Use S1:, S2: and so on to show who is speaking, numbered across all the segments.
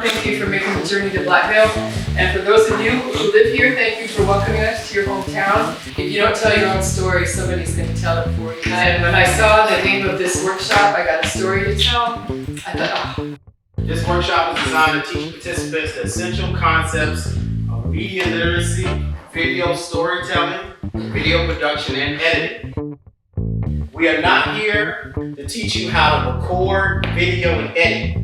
S1: Thank you for making the journey to Blackville. And for those of you who live here, thank you for welcoming us to your hometown. If you don't tell your own story, somebody's going to tell it for you. And when I saw the name of this workshop, I got a story to tell. I thought, oh.
S2: This workshop is designed to teach participants the essential concepts of media literacy, video storytelling, video production, and editing. We are not here to teach you how to record, video, and edit.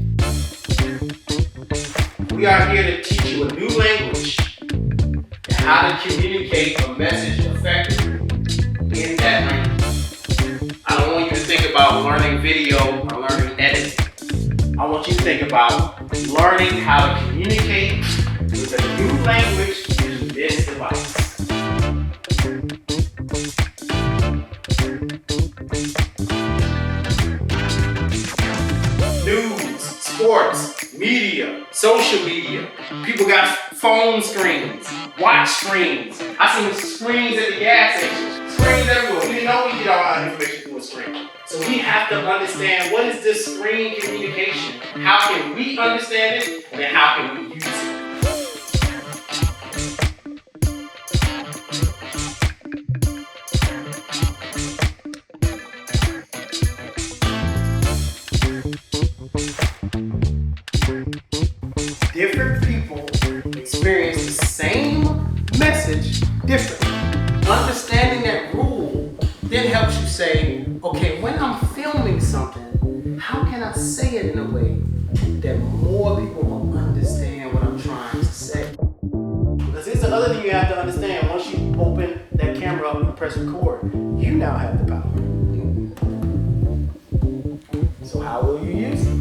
S2: We are here to teach you a new language and how to communicate a message effectively in that language. I don't want you to think about learning video or learning editing. I want you to think about learning how to communicate with a new language using this device. News, sports, media, social media. People got phone screens, watch screens. I seen screens at the gas station, screens everywhere. We didn't know we get all our information through a screen. So we have to understand, what is this screen communication? How can we understand it, and how can we use it? Different people experience the same message differently. Understanding that rule then helps you say, okay, when I'm filming something, how can I say it in a way that more people will understand what I'm trying to say? Because here's the other thing you have to understand. Once you open that camera up and press record, you now have the power. So how will you use it?